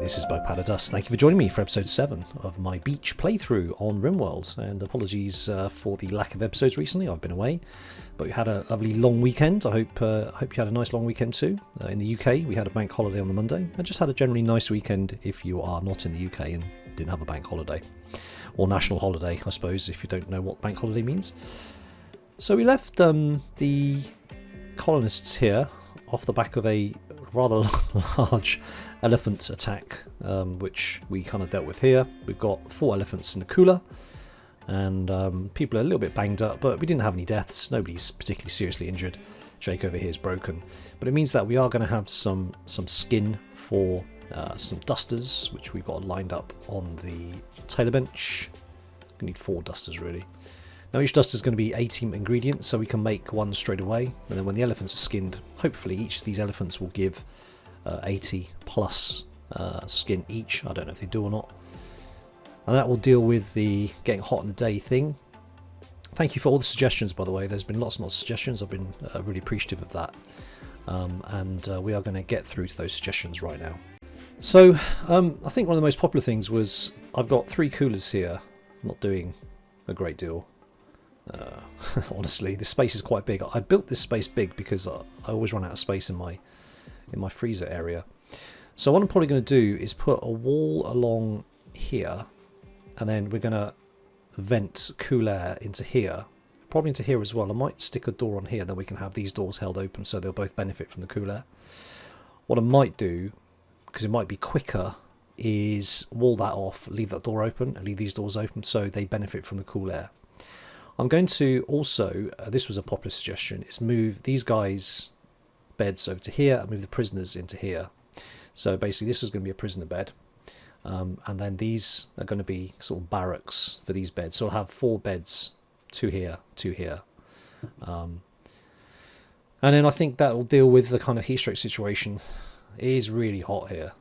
this is Dust. Thank you for joining me for episode 7 of my beach playthrough on Rimworld, and apologies for the lack of episodes recently. I've been away, but we had a lovely long weekend. I hope you had a nice long weekend too. In the UK, we had a bank holiday on the Monday. I just had a generally nice weekend if you are not in the UK and didn't have a bank holiday. Or national holiday, I suppose, if you don't know what bank holiday means. So we left the colonists here off the back of a rather large elephant attack, which we kind of dealt with here. We've got 4 elephants in the cooler, and people are a little bit banged up, but we didn't have any deaths. Nobody's particularly seriously injured. Jake over here is broken, but it means that we are going to have some skin for some dusters, which we've got lined up on the tailor bench. We need 4 dusters really. Now each duster is going to be 18 ingredients, so we can make one straight away, and then when the elephants are skinned, hopefully each of these elephants will give 80 plus skin each. I don't know if they do or not. And that will deal with the getting hot in the day thing. Thank you for all the suggestions, by the way. There's been lots and lots of suggestions. I've been really appreciative of that. And we are going to get through to those suggestions right now. So I think one of the most popular things was I've got 3 coolers here, not doing a great deal. Honestly, this space is quite big. I built this space big because I always run out of space in my freezer area. So what I'm probably going to do is put a wall along here, and then we're going to vent cool air into here, probably into here as well. I might stick a door on here, then we can have these doors held open so they'll both benefit from the cool air. What I might do, because it might be quicker, is wall that off, leave that door open, and leave these doors open so they benefit from the cool air. I'm going to also, this was a popular suggestion, is move these guys' beds over to here and move the prisoners into here. So basically this is going to be a prisoner bed, and then these are going to be sort of barracks for these beds. So I'll have 4 beds, 2 here, 2 here. And then I think that will deal with the kind of heat stroke situation. It is really hot here.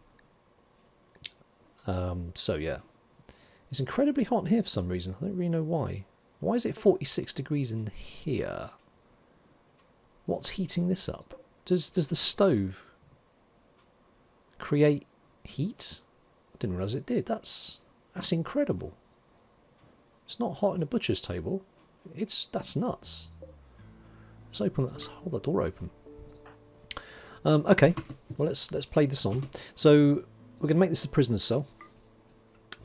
So yeah, it's incredibly hot in here for some reason. I don't really know why. Why is it 46 degrees in here? What's heating this up? Does the stove create heat? I didn't realise it did. That's incredible. It's not hot in a butcher's table. That's nuts. Let's hold that door open. Okay, well let's play this on. So we're going to make this a prisoner's cell.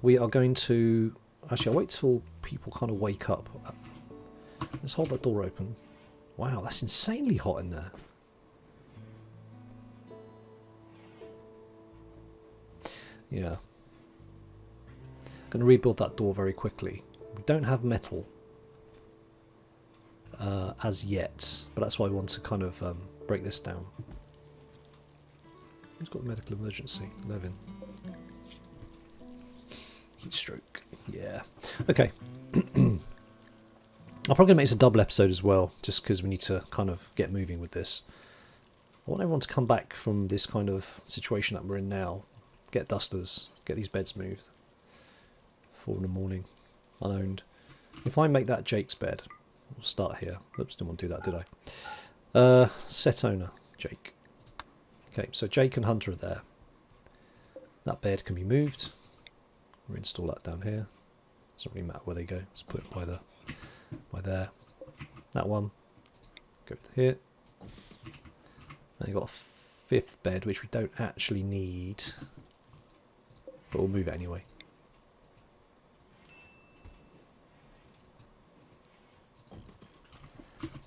We are going to actually, I'll wait till people kind of wake up. Let's hold that door open. Wow, that's insanely hot in there. Yeah. Going to rebuild that door very quickly. We don't have metal as yet, but that's why I want to kind of break this down. Who's got a medical emergency? Levin. Heat stroke. Yeah. Okay. I'm probably going to make this a double episode as well, just because we need to kind of get moving with this. I want everyone to come back from this kind of situation that we're in now. Get dusters. Get these beds moved. 4 in the morning. Unowned. If I make that Jake's bed, we'll start here. Oops, didn't want to do that, did I? Set owner. Jake. Okay, so Jake and Hunter are there. That bed can be moved. We'll install that down here. Doesn't really matter where they go. Let's put it by there. That one. Go to here. Now you've got a 5th bed, which we don't actually need, but we'll move it anyway.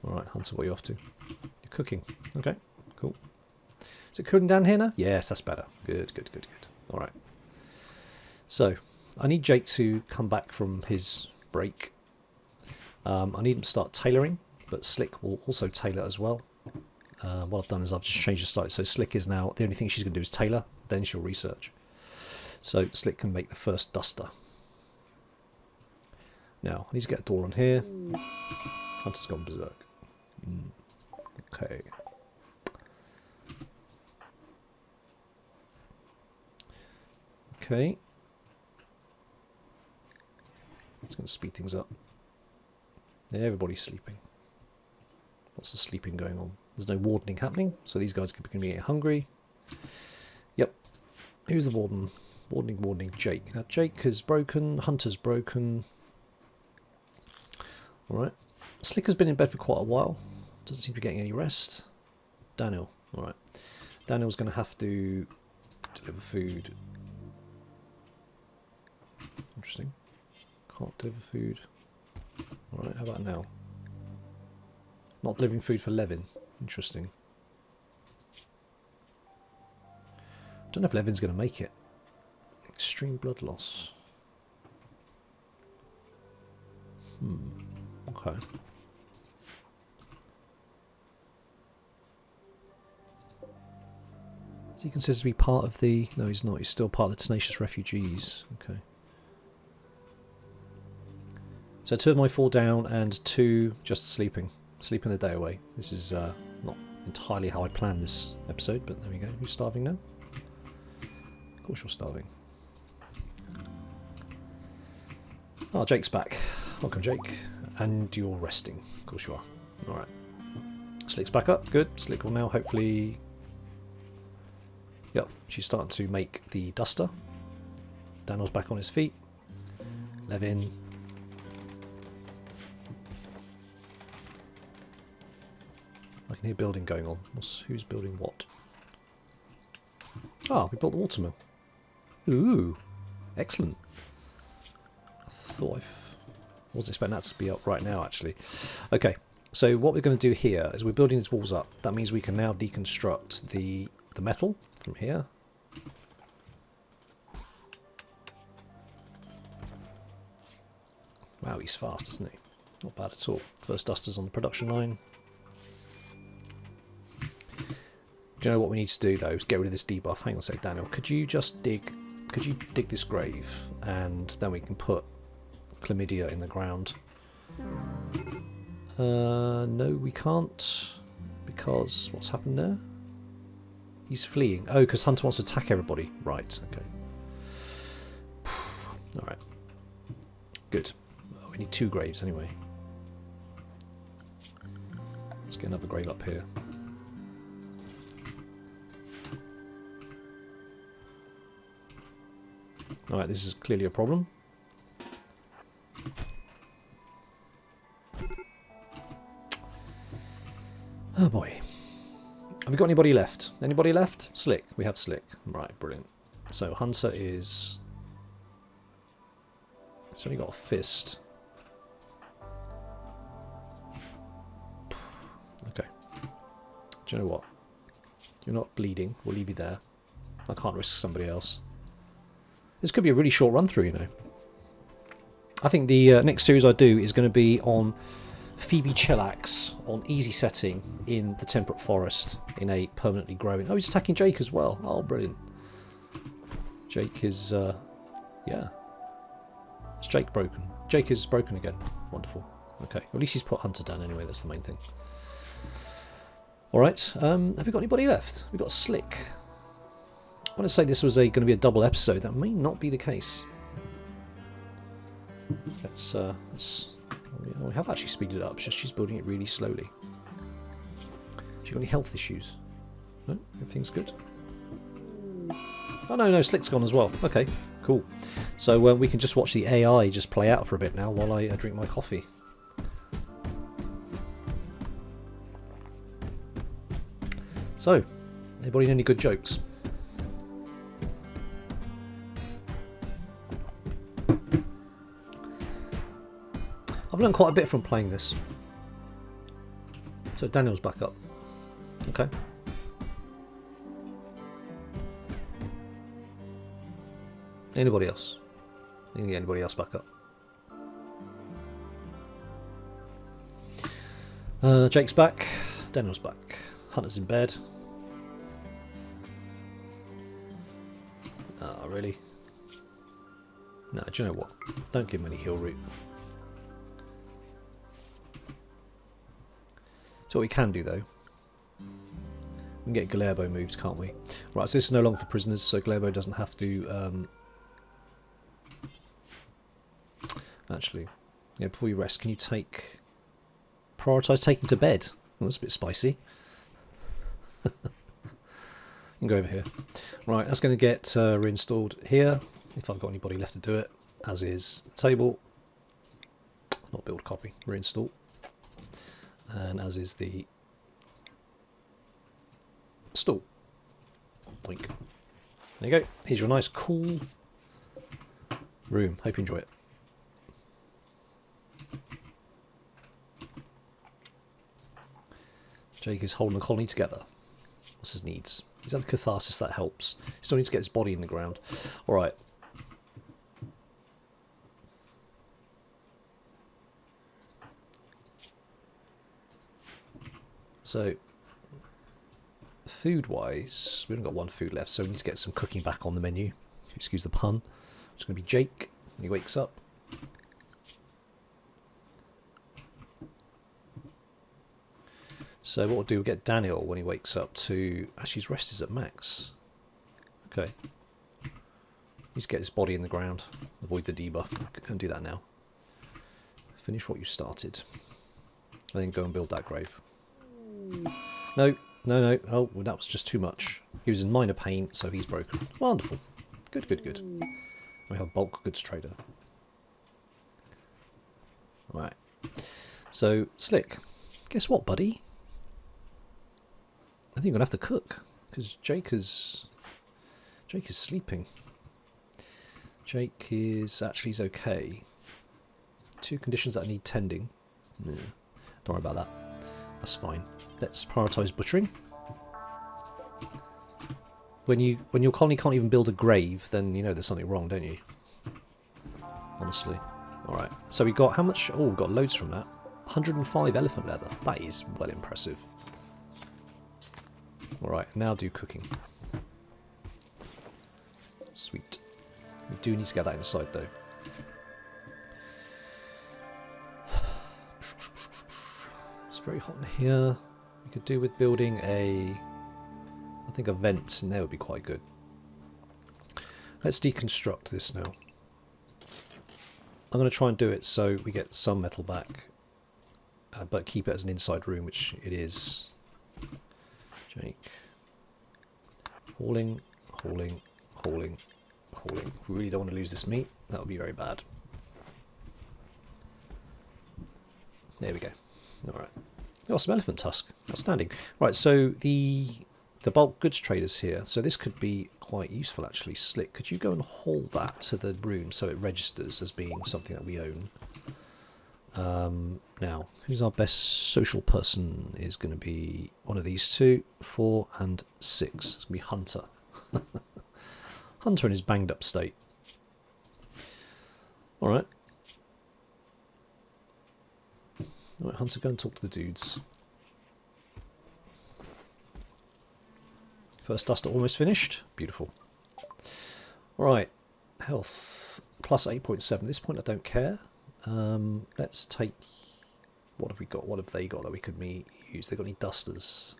Alright, Hunter, what are you off to? You're cooking. Okay, cool. Is it cooking down here now? Yes, that's better. Good. Alright. So, I need Jake to come back from his break. I need him to start tailoring, but Slick will also tailor as well. What I've done is I've just changed the slide. So Slick is now, the only thing she's going to do is tailor, then she'll research. So Slick can make the first duster. Now, I need to get a door on here. Hunter's gone berserk. Okay. Okay. It's going to speed things up. Everybody's sleeping. Lots of sleeping going on. There's no wardening happening, so these guys could be getting hungry. Yep. Who's the warden? Wardening, Jake. Now Jake is broken, Hunter's broken. Alright. Slicker's been in bed for quite a while. Doesn't seem to be getting any rest. Daniel. Alright. Daniel's going to have to deliver food. Interesting. Can't deliver food. Alright, how about now? Not delivering food for Levin. Interesting. Don't know if Levin's going to make it. Extreme blood loss. Okay. Is he considered to be part of the... No, he's not. He's still part of the tenacious refugees. Okay. So 2 of my 4 down and 2 just sleeping. Sleeping the day away. This is not entirely how I planned this episode, but there we go. Who's starving now? Of course you're starving. Oh, Jake's back. Welcome, Jake. And you're resting. Of course you are. Alright. Slick's back up. Good. Slick will now hopefully... Yep, she's starting to make the duster. Daniel's back on his feet. Levin. I can hear building going on. Who's building what? Ah, we built the watermill. Ooh. Excellent. I thought I wasn't expecting that to be up right now, actually. Okay, so what we're going to do here is we're building these walls up. That means we can now deconstruct the metal from here. Wow, he's fast, isn't he? Not bad at all. First dusters on the production line. Do you know what we need to do, though? Is get rid of this debuff. Hang on a sec, Daniel. Could you just dig... Could you dig this grave? And then we can put chlamydia in the ground. No, we can't. Because... What's happened there? He's fleeing. Oh, because Hunter wants to attack everybody. Right, okay. Alright. Good. Oh, we need 2 graves anyway. Let's get another grave up here. Alright, this is clearly a problem. Oh boy. Have we got anybody left? Anybody left? Slick. We have Slick. Right, brilliant. So Hunter is... He's only got a fist. Okay. Do you know what? You're not bleeding. We'll leave you there. I can't risk somebody else. This could be a really short run through, you know. I think the next series I do is going to be on Phoebe Chillax on easy setting in the temperate forest in a permanently growing... Oh, he's attacking Jake as well. Oh, brilliant. Jake is... yeah. Is Jake broken? Jake is broken again. Wonderful. Okay. Well, at least he's put Hunter down anyway. That's the main thing. Alright. Have we got anybody left? We've got Slick. I want to say this was going to be a double episode. That may not be the case. Let's we have actually speeded it up. It's just she's building it really slowly. She got any health issues? No? Everything's good? Oh no, Slick's gone as well. Okay, cool. So we can just watch the AI just play out for a bit now while I drink my coffee. So, anybody know any good jokes? I've learned quite a bit from playing this. So Daniel's back up. Okay. Anybody else? Anybody else back up? Jake's back. Daniel's back. Hunter's in bed. Oh, really? No, do you know what? Don't give him any heal route. So what we can do, though, we can get Galebo moved, can't we? Right, so this is no longer for prisoners, so Galebo doesn't have to... Actually, yeah, before you rest, can you take... Prioritise taking to bed? Well, that's a bit spicy. can go over here. Right, that's going to get reinstalled here, if I've got anybody left to do it, as is the table. Not build copy, reinstall. And as is the stool. Blink. There you go. Here's your nice cool room. Hope you enjoy it. Jake is holding the colony together. What's his needs? He's had catharsis, that helps. He still needs to get his body in the ground. Alright. So, food-wise, we've only got one food left, so we need to get some cooking back on the menu. Excuse the pun. It's going to be Jake when he wakes up. So what we'll do, we'll get Daniel when he wakes up to... Actually, his rest is at max. Okay. Needs to get his body in the ground. Avoid the debuff. Can do that now. Finish what you started. And then go and build that grave. No, no, no. Oh, well, that was just too much. He was in minor pain, so he's broken. Wonderful. Good, good, good. We have a bulk goods trader. Right. So, Slick, guess what, buddy? I think you're going to have to cook, because Jake is sleeping. Jake is actually he's okay. 2 conditions that need tending. Yeah, don't worry about that. That's fine. Let's prioritise butchering. When your colony can't even build a grave, then you know there's something wrong, don't you? Honestly. Alright, so we got how much? Oh, we got loads from that. 105 elephant leather. That is well impressive. Alright, now do cooking. Sweet. We do need to get that inside though. It's very hot in here. We could do with building I think a vent in there would be quite good. Let's deconstruct this now. I'm going to try and do it so we get some metal back, but keep it as an inside room, which it is. Jake. Hauling, hauling, hauling, hauling. We really don't want to lose this meat. That would be very bad. There we go. Alright. Oh, some elephant tusk. Outstanding. Right, so the bulk goods traders here. So this could be quite useful actually. Slick, could you go and haul that to the room so it registers as being something that we own? Now, who's our best social person? Is going to be one of these two, 4 and 6. It's going to be Hunter. Hunter in his banged up state. Alright. Alright, Hunter, go and talk to the dudes. First duster almost finished. Beautiful. Alright. Health. Plus 8.7. At this point I don't care. Let's take... What have we got? What have they got that we could use? They got any dusters?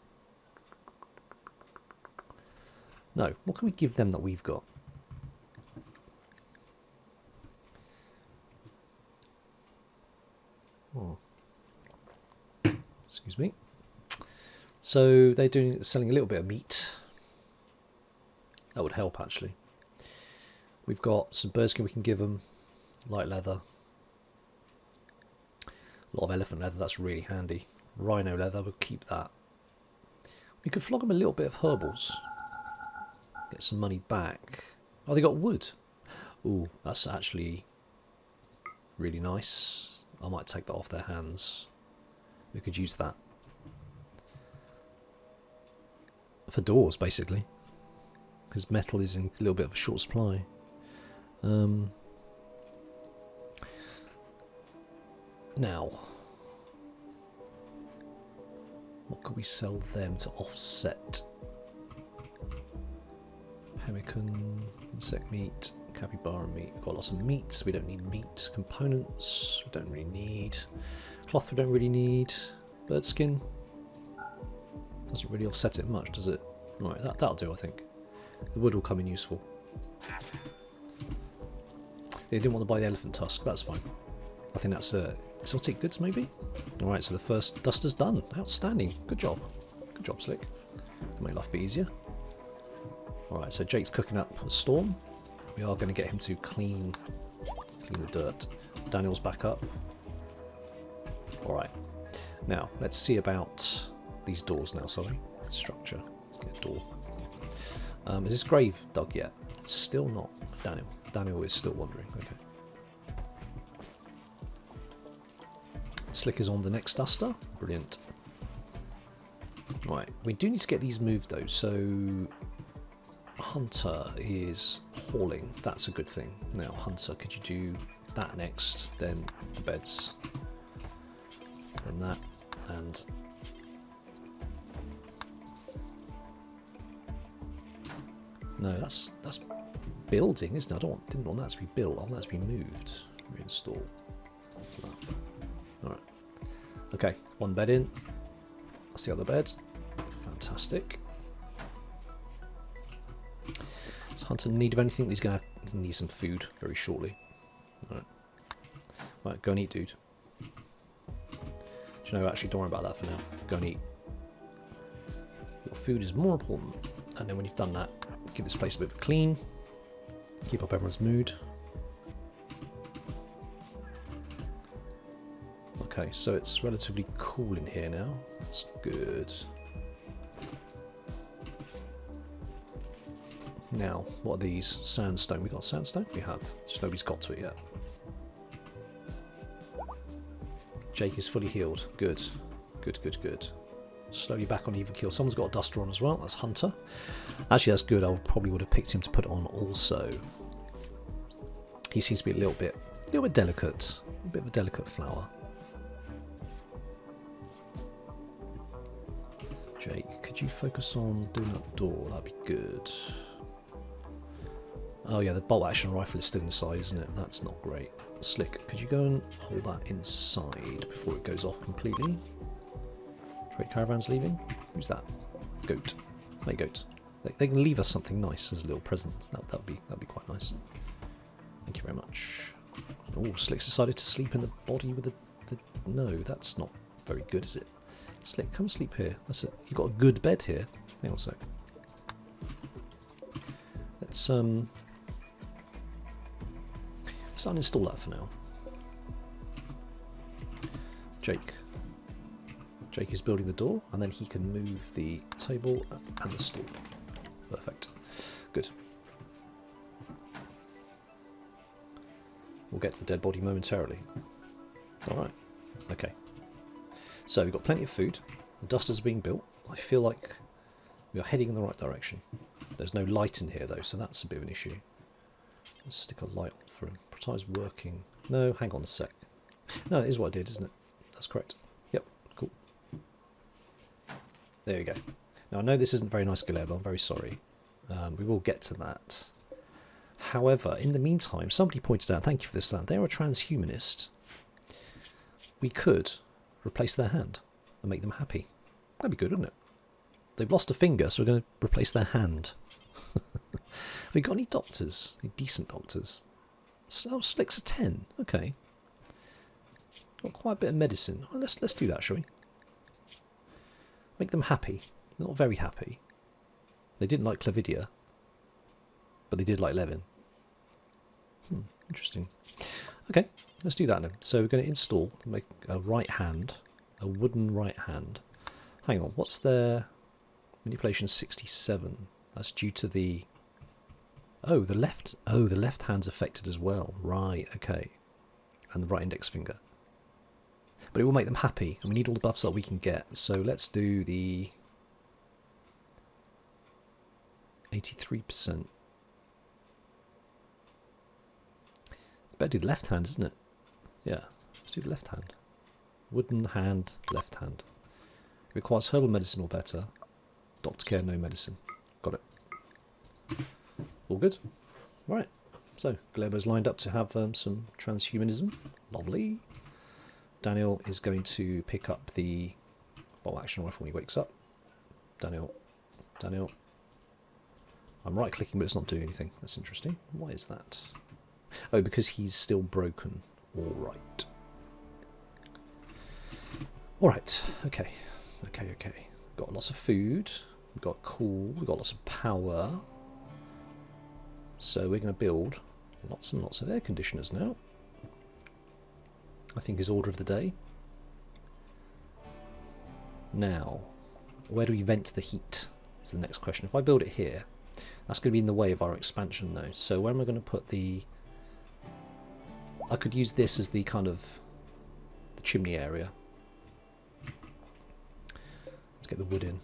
No. What can we give them that we've got? Oh. Excuse me. So they're selling a little bit of meat. That would help actually. We've got some birdskin we can give them. Light leather. A lot of elephant leather, that's really handy. Rhino leather, we'll keep that. We could flog them a little bit of herbals. Get some money back. Oh, they got wood. Ooh, that's actually really nice. I might take that off their hands. We could use that. For doors, basically. Because metal is in a little bit of a short supply. Now, what could we sell them to offset? Pemmican, insect meat, capybara meat. We've got lots of meats. We don't need meat. Components, we don't really need. Cloth, we don't really need. Bird skin doesn't really offset it much, does it? Right, that'll do, I think. The wood will come in useful. They didn't want to buy the elephant tusk. That's fine. I think that's exotic goods, maybe? Alright, so the first duster's done. Outstanding. Good job. Good job, Slick. Can make life a bit easier. Alright, so Jake's cooking up a storm. We are going to get him to clean the dirt. Daniel's back up. Alright. Now, let's see about these doors now, sorry. Structure. Let's get a door. Is this grave dug yet? It's still not. Daniel. Daniel is still wandering. Okay. Slick is on the next duster. Brilliant. Right, we do need to get these moved though, so Hunter is hauling. That's a good thing. Now, Hunter, could you do that next, then the beds, then that, and no, that's building, isn't it? Didn't want that to be built. I want that to be moved. Reinstall. All right. Okay, one bed in. That's the other bed. Fantastic. Does Hunter need of anything? He's going to need some food very shortly. Alright. Right, go and eat, dude. Do you know, actually, don't worry about that for now. Go and eat. Your food is more important. And then when you've done that, give this place a bit of a clean. Keep up everyone's mood. Okay, so it's relatively cool in here now. That's good. Now, what are these? Sandstone. We got sandstone? We have. Just nobody's got to it yet. Jake is fully healed. Good. Good, good, good. Slowly back on even keel. Someone's got a duster on as well. That's Hunter. Actually, that's good. I probably would have picked him to put on also. He seems to be a little bit delicate. A bit of a delicate flower. Jake, could you focus on doing that door? That'd be good. Oh yeah, the bolt action rifle is still inside, isn't it? That's not great. Slick, could you go and hold that inside before it goes off completely? Trade caravan's leaving. Who's that? Goat. Hey, goat. They can leave us something nice as a little present. That'd be quite nice. Thank you very much. Oh, Slick's decided to sleep in the body with the... No, that's not very good, is it? Slick, come sleep here. That's it. You've got a good bed here. Hang on a sec. Let's uninstall that for now. Jake is building the door, and then he can move the table and the stool. Perfect. Good. We'll get to the dead body momentarily. Alright. Okay. So we've got plenty of food. The dusters are being built. I feel like we are heading in the right direction. There's no light in here though, so that's a bit of an issue. Let's stick a light on for him. Prioritise working. No, hang on a sec. No, it is what I did, isn't it? That's correct. Yep, cool. There we go. Now I know this isn't very nice, Galeb. I'm very sorry. We will get to that. However, in the meantime, somebody pointed out, thank you for this, that they're a transhumanist. We could replace their hand and make them happy. That'd be good, wouldn't it? They've lost a finger, so we're going to replace their hand. Have we got any doctors? Any decent doctors? Oh, Slick's a 10. Okay. Got quite a bit of medicine. Oh, let's do that, shall we? Make them happy. They're not very happy. They didn't like Clavidia, but they did like Levin. Interesting. Okay, let's do that then. So we're going to install, make a right hand, a wooden right hand. Hang on, what's their manipulation 67? That's due to the... Oh, the left hand's affected as well. Right, okay. And the right index finger. But it will make them happy, and we need all the buffs that we can get. So let's do the 83%. It's better to do the left hand, isn't it? Yeah, let's do the left hand. Wooden hand, left hand. Requires herbal medicine or better. Doctor care, no medicine. Got it. All good. Right. So, Glebo's lined up to have some transhumanism. Lovely. Daniel is going to pick up the bolt action rifle when he wakes up. Daniel. I'm right clicking, but it's not doing anything. That's interesting. Why is that? Oh, because he's still broken. Alright. Alright. Okay. Got lots of food. We've got cool. We've got lots of power. So we're going to build lots and lots of air conditioners now. I think is order of the day. Now, where do we vent the heat? Is the next question. If I build it here, that's going to be in the way of our expansion though. So where am I going to put the... I could use this as the kind of the chimney area. Let's get the wood in.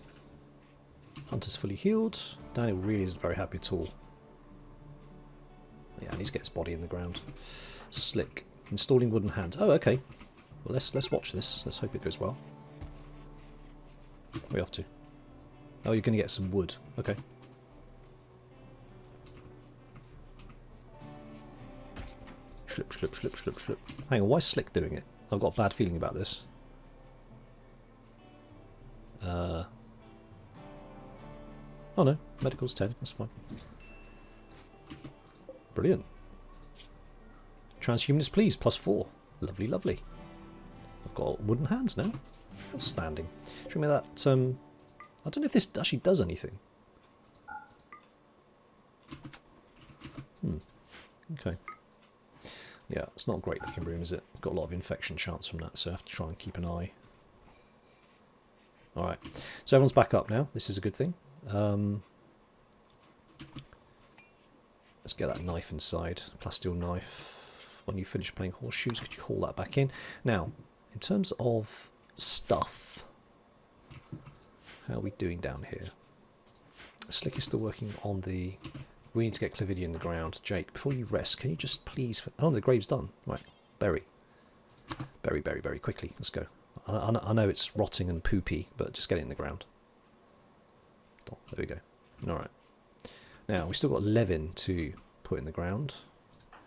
Hunter's fully healed. Daniel really isn't very happy at all. Yeah, I need to get his body in the ground. Slick. Installing wooden hand. Oh, okay. Well, let's watch this. Let's hope it goes well. Where are we off to? Oh, you're going to get some wood. Okay. Slip, slip, slip, slip, slip. Hang on, why is Slick doing it? I've got a bad feeling about this. Oh no, medical's 10, that's fine. Brilliant. Transhumanist please, +4. Lovely, lovely. I've got wooden hands now. Outstanding. Show me that, I don't know if this actually does anything. Okay. Yeah, it's not a great looking room, is it? Got a lot of infection chance from that, so I have to try and keep an eye. Alright, so everyone's back up now. This is a good thing. Let's get that knife inside. Plasteel knife. When you finish playing horseshoes, could you haul that back in? Now, in terms of stuff, how are we doing down here? Slick is still working on the... We need to get Clavidia in the ground. Jake, before you rest, can you just please... Oh, the grave's done. Right, bury. Bury, bury, bury. Quickly, let's go. I know it's rotting and poopy, but just get it in the ground. Oh, there we go. Alright. Now, we still got Levin to put in the ground.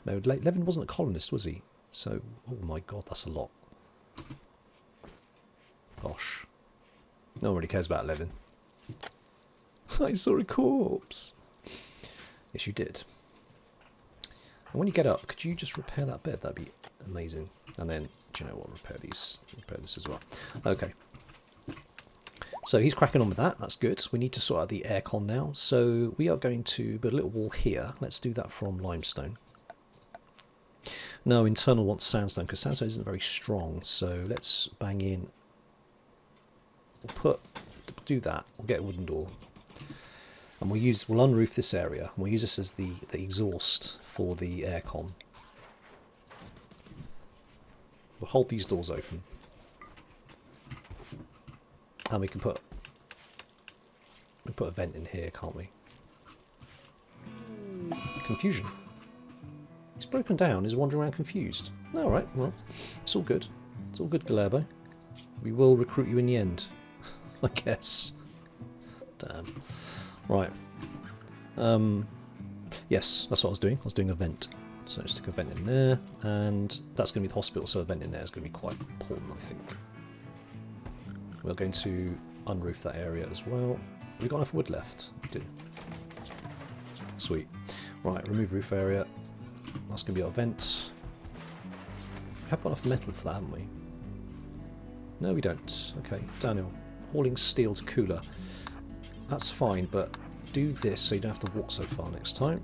No, Levin wasn't a colonist, was he? So, oh my god, that's a lot. Gosh. No one really cares about Levin. I saw a corpse. Yes, you did. And when you get up, could you just repair that bed? That'd be amazing. And then, do you know what? Repair these. Repair this as well. Okay. So he's cracking on with that. That's good. We need to sort out the aircon now. So we are going to build a little wall here. Let's do that from limestone. No, internal wants sandstone because sandstone isn't very strong. So let's bang in. We'll do that. We'll get a wooden door. And we'll unroof this area. And we'll use this as the exhaust for the aircon. We'll hold these doors open. And we can put a vent in here, can't we? Confusion. He's broken down, he's wandering around confused. Alright, well, it's all good. It's all good, Galerbo. We will recruit you in the end, I guess. Damn. Right. Yes, that's what I was doing. I was doing a vent. So stick a vent in there, and that's going to be the hospital, so a vent in there is going to be quite important, I think. We're going to unroof that area as well. Have we got enough wood left? We do. Sweet. Right, remove roof area. That's going to be our vent. We have got enough metal for that, haven't we? No, we don't. Okay, Daniel. Hauling steel to cooler. That's fine, but do this so you don't have to walk so far next time.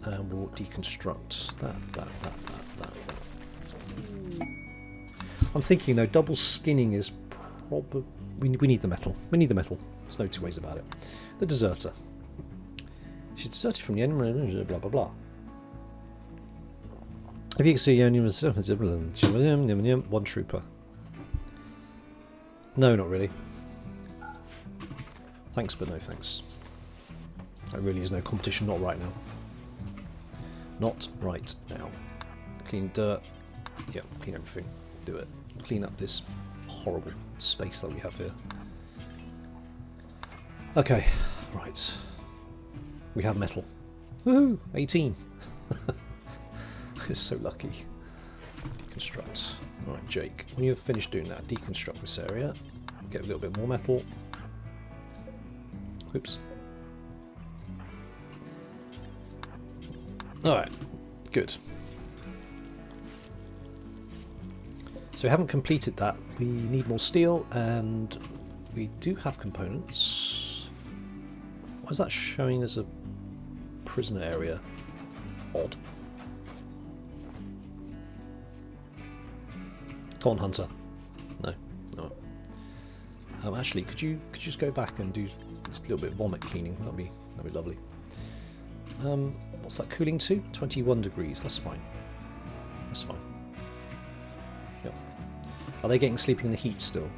And we'll deconstruct that. I'm thinking, though, double skinning is probably... We need the metal. We need the metal. There's no two ways about it. The deserter. She deserted from the enemy, blah, blah, blah. If you can see one trooper. No, not really. Thanks, but no thanks. There really is no competition, not right now. Not right now. Clean dirt. Yep, clean everything. Do it. Clean up this horrible space that we have here. Okay, right. We have metal. Woohoo! 18! It's so lucky. Construct. Alright, Jake, when you've finished doing that, deconstruct this area. Get a little bit more metal. Oops. Alright, good. So we haven't completed that. We need more steel, and we do have components. Why is that showing as a prisoner area? Odd. Come on, Hunter. No. No. Actually, could you just go back and do a little bit of vomit cleaning? That'd be lovely. What's that cooling to? 21 degrees. That's fine. That's fine. Yep. Are they getting sleeping in the heat still?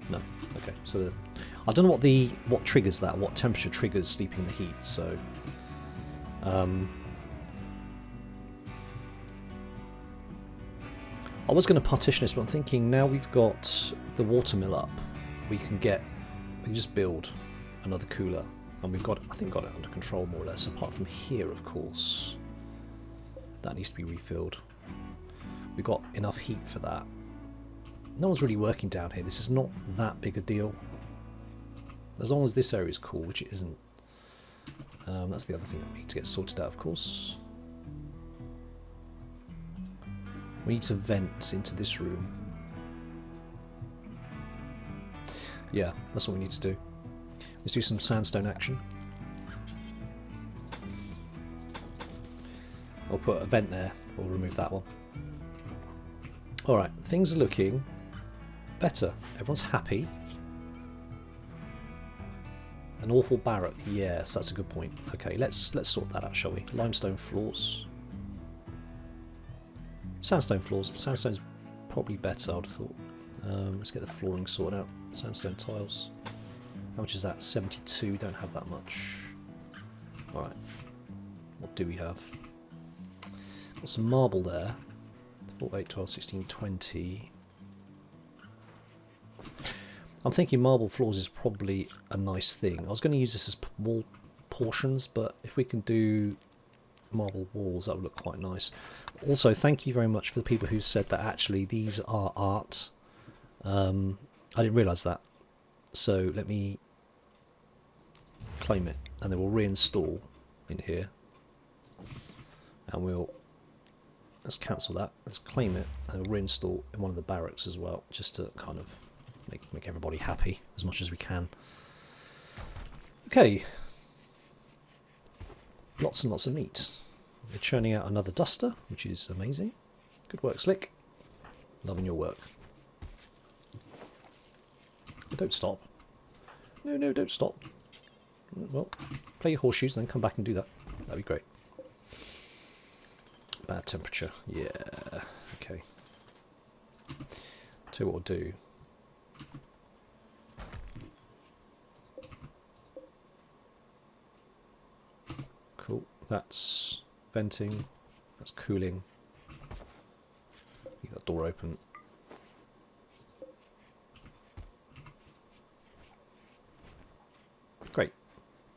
No. Okay. So I don't know what triggers that. What temperature triggers sleeping in the heat? So. I was going to partition this, but I'm thinking now we've got the watermill up, we can just build another cooler, and I think got it under control more or less. Apart from here, of course, that needs to be refilled. We've got enough heat for that. No one's really working down here. This is not that big a deal, as long as this area is cool, which it isn't. That's the other thing that we need to get sorted out, of course. We need to vent into this room. Yeah, that's what we need to do. Let's do some sandstone action. I'll put a vent there. We'll remove that one. Alright, things are looking better. Everyone's happy. An awful barrack. Yes, that's a good point. Okay, let's sort that out, shall we? Limestone floors. Sandstone floors. Sandstone's probably better, I would have thought. Let's get the flooring sorted out. Sandstone tiles. How much is that? 72. We don't have that much. Alright. What do we have? Got some marble there. 4, 8, 12, 16, 20. I'm thinking marble floors is probably a nice thing. I was going to use this as wall portions, but if we can do marble walls, that would look quite nice. Also, thank you very much for the people who said that actually these are art. I didn't realise that. So let me claim it, and then we'll reinstall in here. And let's cancel that. Let's claim it, and we'll reinstall in one of the barracks as well, just to kind of make everybody happy as much as we can. Okay. Lots and lots of meat. We're churning out another duster, which is amazing. Good work, Slick. Loving your work. Don't stop. No, don't stop. Well, play your horseshoes, then come back and do that. That'd be great. Bad temperature. Yeah. Okay. Tell you what we'll do. Cool. That's venting. That's cooling. Leave that door open. Great.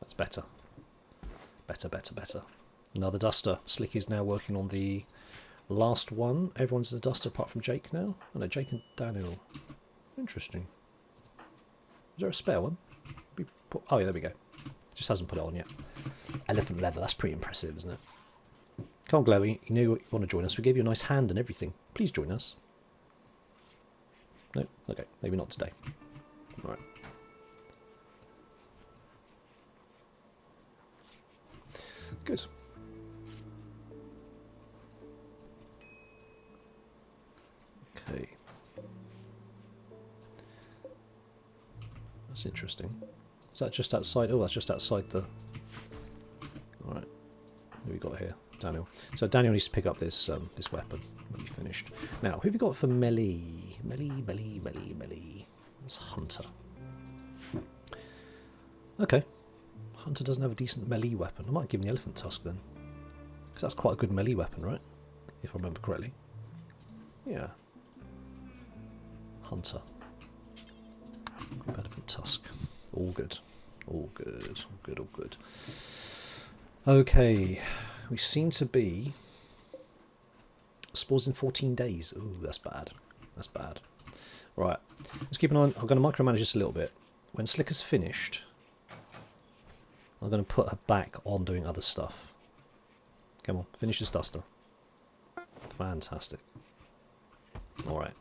That's better. Better. Another duster. Slick is now working on the last one. Everyone's in a duster apart from Jake now. Oh no, Jake and Daniel. Interesting. Is there a spare one? Oh yeah, there we go. Just hasn't put it on yet. Elephant leather. That's pretty impressive, isn't it? Come on, Glowy. You knew you want to join us. We gave you a nice hand and everything. Please join us. No? Okay. Maybe not today. Alright. Good. Okay. That's interesting. Is that just outside? Oh, that's just outside the... Alright. Who we got here? Daniel. So Daniel needs to pick up this this weapon when he's finished. Now, who have we got for melee? Melee. It's Hunter. Okay. Hunter doesn't have a decent melee weapon. I might give him the elephant tusk then. Because that's quite a good melee weapon, right? If I remember correctly. Yeah. Hunter. Elephant tusk. All good. All good. Okay. We seem to be... Spawns in 14 days. Ooh, that's bad. That's bad. Right. Let's keep an eye on... I'm going to micromanage this a little bit. When Slicker's finished... I'm going to put her back on doing other stuff. Come on, finish this duster. Fantastic. Alright.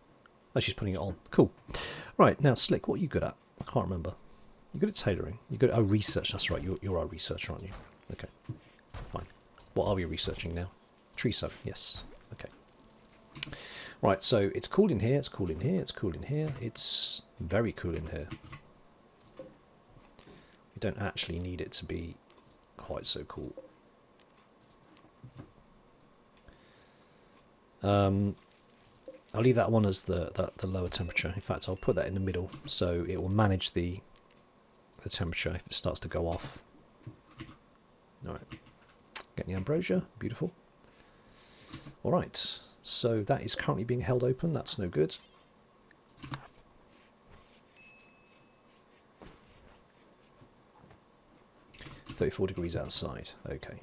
Oh, she's putting it on. Cool. Right, now Slick, what are you good at? I can't remember. You're good at tailoring. You're good at research. That's right, you're our researcher, aren't you? Okay. Fine. What are we researching now? Tree soap, yes. Okay. Right, so it's cool in here, it's cool in here, it's cool in here. It's very cool in here. We don't actually need it to be quite so cool. I'll leave that one as the lower temperature. In fact, I'll put that in the middle so it will manage the temperature if it starts to go off. Alright, getting the ambrosia, beautiful. Alright, so that is currently being held open, that's no good. $34 outside, okay.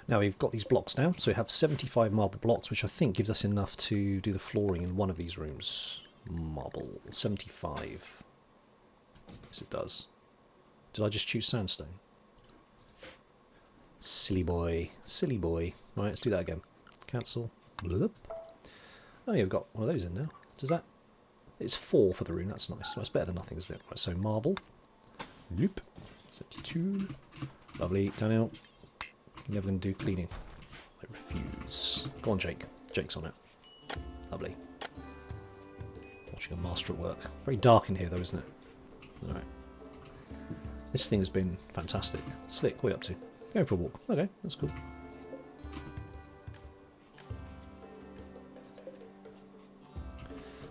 Now we've got these blocks now, so we have 75 marble blocks, which I think gives us enough to do the flooring in one of these rooms. Marble, 75. Yes, it does. Did I just choose sandstone? Silly boy, silly boy. Right, let's do that again. Cancel. Bloop. Oh yeah, we've got one of those in now. Does that? It's 4 for the room, that's nice. Well, it's better than nothing, isn't it? Right, so marble. Loop. 72. Lovely. Daniel. You're never going to do cleaning. I refuse. Go on, Jake. Jake's on it. Lovely. Watching a master at work. Very dark in here, though, isn't it? Alright. This thing has been fantastic. Slick, what are you up to? Going for a walk. Okay, that's cool.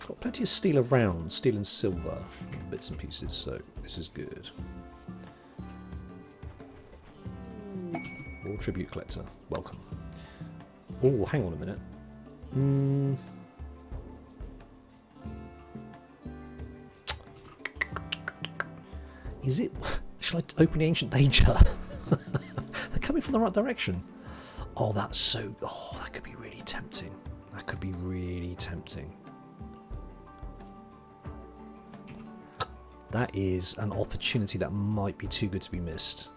Got plenty of steel around. Steel and silver. Bits and pieces, so this is good. Tribute collector, welcome. Oh, hang on a minute. Is it? Shall I open the ancient danger? They're coming from the right direction. Oh, that's so. Oh, that could be really tempting. That could be really tempting. That is an opportunity that might be too good to be missed.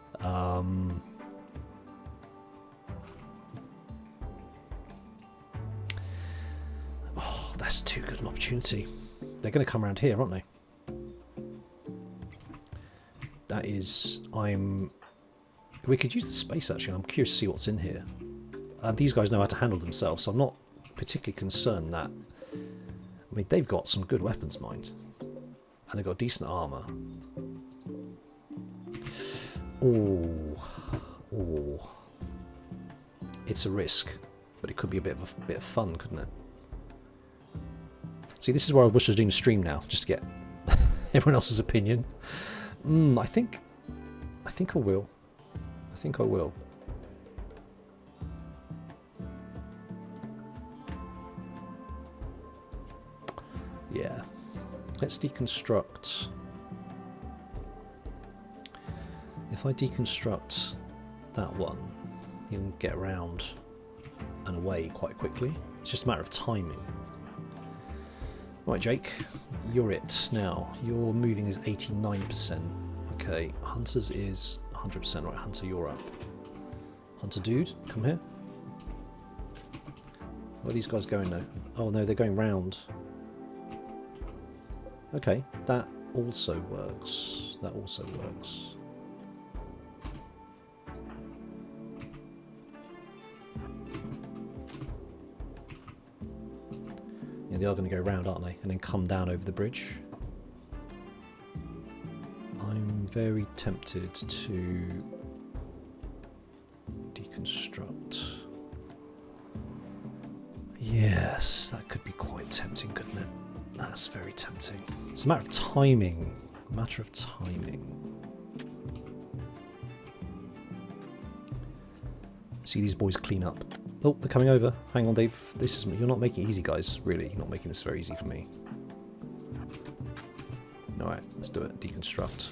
That's too good an opportunity. They're going to come around here, aren't they? That is... We could use the space, actually. I'm curious to see what's in here. And these guys know how to handle themselves, so I'm not particularly concerned that... I mean, they've got some good weapons, mind. And they've got decent armour. Oh. Oh. It's a risk. But it could be a bit of fun, couldn't it? See, this is where I wish I was doing a stream now, just to get everyone else's opinion. I think I will. I think I will. Yeah. Let's deconstruct. If I deconstruct that one, you can get around and away quite quickly. It's just a matter of timing. Right, Jake, you're it. Now, your moving is 89%. Okay, Hunter's is 100%. Right, Hunter, you're up. Hunter dude, come here. Where are these guys going now? Oh no, they're going round. Okay, that also works. That also works. Yeah, they are going to go round, aren't they? And then come down over the bridge. I'm very tempted to deconstruct. Yes, that could be quite tempting, couldn't it? That's very tempting. It's a matter of timing. A matter of timing. See these boys clean up. Oh, they're coming over. Hang on, Dave. This is you're not making it easy, guys. Really, you're not making this very easy for me. All right, let's do it. Deconstruct.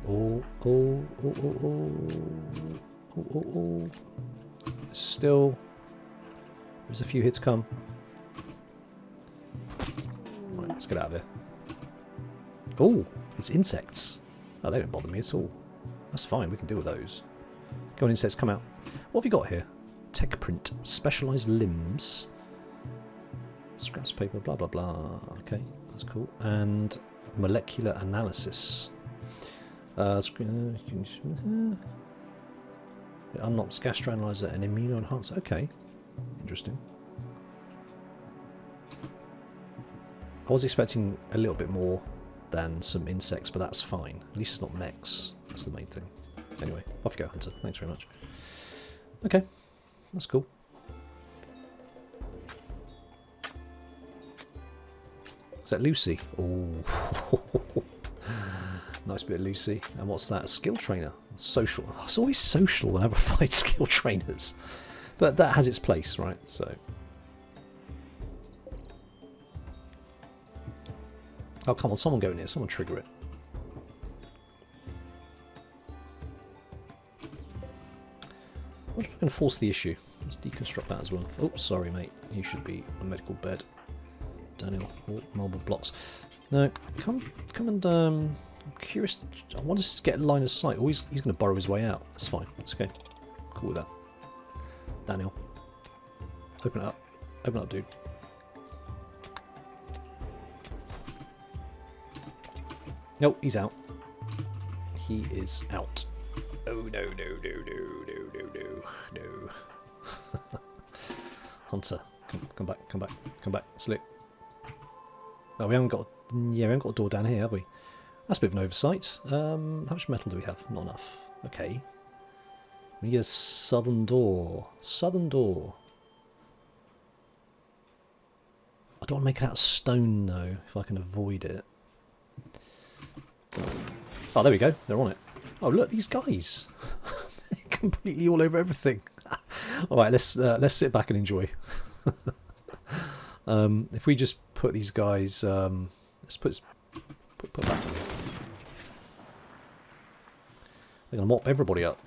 Oh, oh, oh, oh, oh, oh, oh, oh. Still, there's a few hits come. Right, let's get out of here. Oh, it's insects. Oh, they don't bother me at all. That's fine, we can deal with those. Go on, insects, come out. What have you got here? Tech print, specialised limbs, scraps paper, blah blah blah. Okay, that's cool. And molecular analysis. It unlocks gastroanalyzer and immunoenhancer. Okay, interesting. I was expecting a little bit more than some insects, but that's fine. At least it's not mechs. That's the main thing. Anyway, off you go, Hunter. Thanks very much. Okay, that's cool. Is that Lucy? Oh, nice bit of Lucy. And what's that? A skill trainer. Social. Oh, it's always social whenever I fight skill trainers. But that has its place, right? So. Oh, come on. Someone go in here. Someone trigger it. What if I can force the issue? Let's deconstruct that as well. Oh, sorry, mate. You should be on a medical bed. Daniel, oh, marble blocks. No, come and I'm curious. I want us to get a line of sight. Oh, he's going to burrow his way out. That's fine. That's okay. Cool with that. Daniel, open it up. Open up, dude. Nope, he's out. He is out. Oh no, no. Hunter, come back, Slick. Oh, we haven't got a door down here, have we? That's a bit of an oversight. How much metal do we have? Not enough. Okay. We need a southern door. Southern door. I don't want to make it out of stone though, if I can avoid it. Oh, there we go. They're on it. Oh, look, these guys. They're completely all over everything. All right, let's sit back and enjoy. If we just put these guys, let's put that. They're gonna mop everybody up.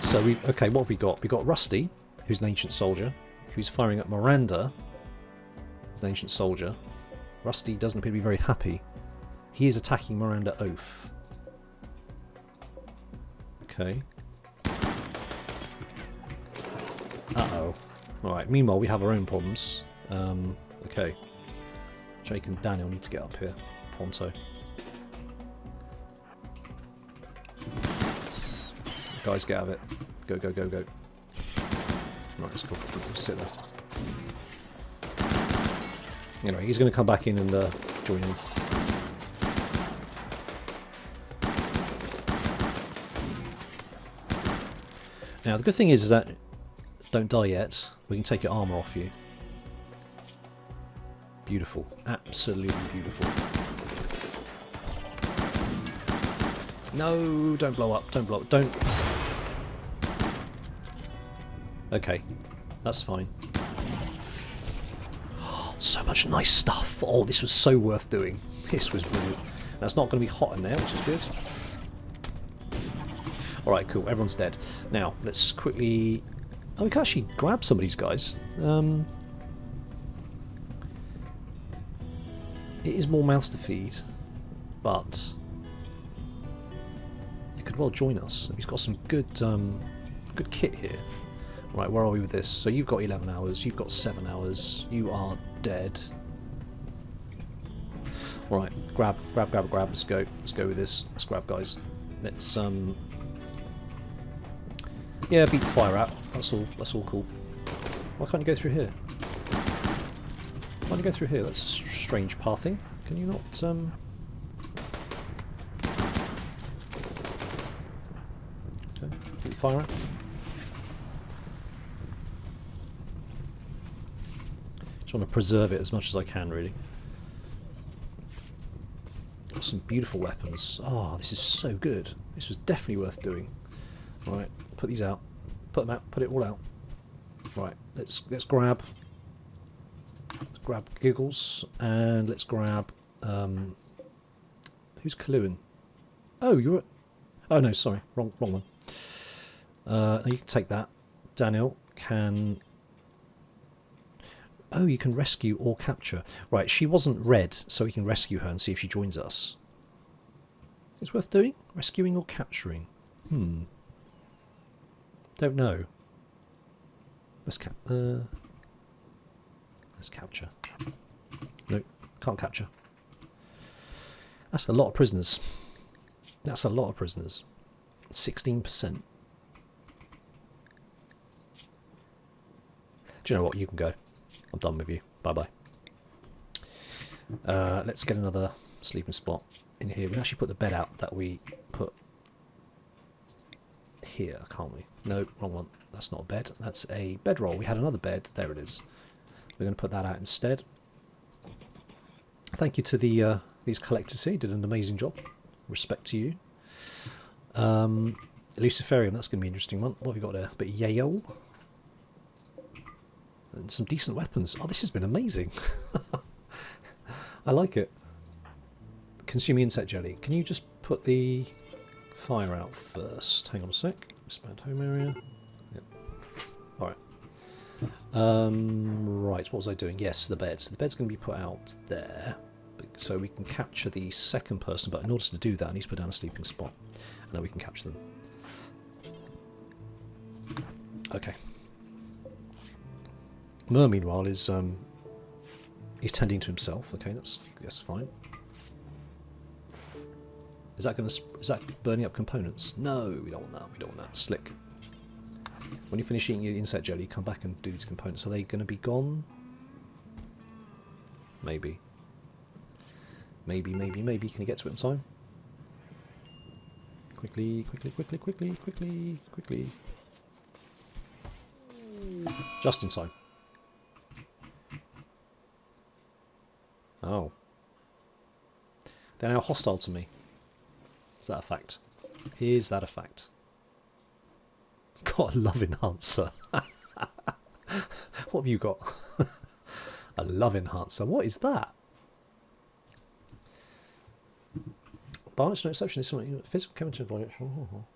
So okay, what have we got? We got Rusty, who's an ancient soldier, who's firing at Miranda, who's an ancient soldier. Rusty doesn't appear to be very happy. He is attacking Miranda Oath. Okay. Uh-oh. Alright, meanwhile we have our own problems. Okay. Jake and Daniel need to get up here. Pronto. Guys, get out of it. Go. Right, let's go. Sit there. Anyway, he's going to come back in and join in. Now, the good thing is that don't die yet. We can take your armour off you. Beautiful. Absolutely beautiful. No, don't blow up. Don't blow up. Don't. Okay. That's fine. So much nice stuff. Oh, this was so worth doing. This was brilliant. Now, it's not going to be hot in there, which is good. Alright, cool. Everyone's dead. Now, let's quickly... Oh, we can actually grab some of these guys. It is more mouths to feed, but it could well join us. He's got some good good kit here. Right, where are we with this? So you've got 11 hours, you've got 7 hours, you are dead. Alright, grab. Let's go with this. Let's grab, guys. Let's yeah, beat the fire out. That's all cool. Why can't you go through here? Why can't you go through here? That's strange pathing. Can you not okay, beat the fire out. Just want to preserve it as much as I can, really. Got some beautiful weapons. Oh, this is so good. This was definitely worth doing. Right, put these out. Put them out. Put it all out. Right, let's grab. Let's grab Giggles and let's grab. Who's Kaluan? Oh, you're. Oh no, sorry, wrong one. You can take that. Daniel can. Oh, you can rescue or capture. Right, she wasn't red, so we can rescue her and see if she joins us. It's worth doing. Rescuing or capturing. Don't know. Let's capture. Nope, can't capture. That's a lot of prisoners. That's a lot of prisoners. 16%. Do you know what? You can go. I'm done with you. Bye-bye. Let's get another sleeping spot in here. We can actually put the bed out that we put here, can't we? No, wrong one. That's not a bed. That's a bedroll. We had another bed. There it is. We're going to put that out instead. Thank you to these collectors here. You did an amazing job. Respect to you. Luciferium, that's going to be an interesting one. What have we got there? A bit of yayo. And some decent weapons. Oh, this has been amazing. I like it. Consuming insect jelly. Can you just put the fire out first? Hang on a sec. Expand home area. Yep. Alright. Right, what was I doing? Yes, the bed. So the bed's going to be put out there. So we can capture the second person, but in order to do that I need to put down a sleeping spot. And then we can capture them. Okay. Mer, meanwhile, is he's tending to himself. Okay, that's fine. Is that burning up components? No, we don't want that. We don't want that. Slick. When you finish eating your insect jelly, come back and do these components. Are they going to be gone? Maybe. Maybe. Can you get to it in time? Quickly. Just in time. Oh. They're now hostile to me. Is that a fact? Is that a fact? Got a love enhancer. What have you got? A love enhancer. What is that? Barnage, no exception. This one, physical, chemical,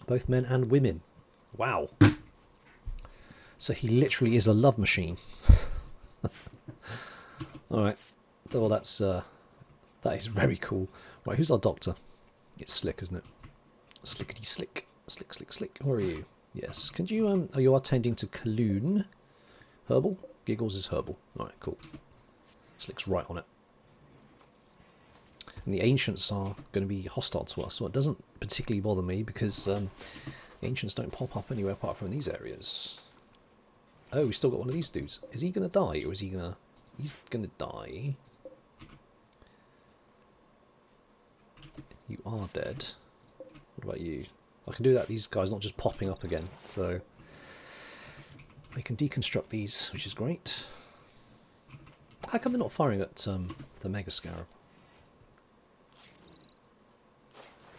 both men and women. Wow. So he literally is a love machine. Alright. Well, that is very cool. Right, who's our doctor? It's Slick, isn't it? Slickety slick. Slick. Where are you? Yes. Can you, oh, you are tending to Kaloon. Herbal? Giggles is herbal. Alright, cool. Slick's right on it. And the ancients are going to be hostile to us. Well, it doesn't particularly bother me because the ancients don't pop up anywhere apart from these areas. Oh, we still got one of these dudes. Is he going to die or is he going to... He's going to die. You are dead. What about you? I can do that. These guys not just popping up again. So I can deconstruct these, which is great. How come they're not firing at the Mega Scarab?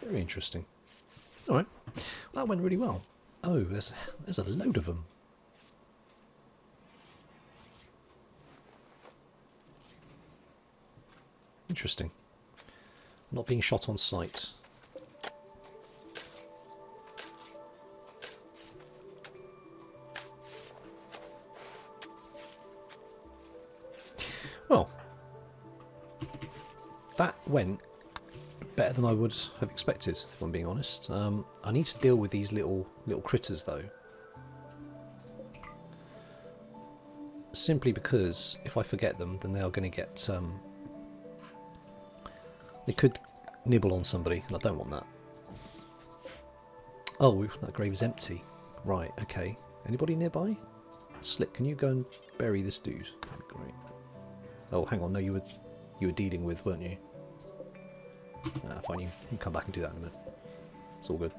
Very interesting. Alright. Well, that went really well. Oh, there's a load of them. Interesting. Not being shot on sight. Well, that went better than I would have expected, if I'm being honest. I need to deal with these little critters though. Simply because if I forget them, then they are going to get... they could nibble on somebody, and I don't want that. Oh, that grave is empty. Right, okay. Anybody nearby? Slick, can you go and bury this dude? That'd be great. Oh, hang on, no, you were dealing with, weren't you? Fine, you can come back and do that in a minute. It's all good.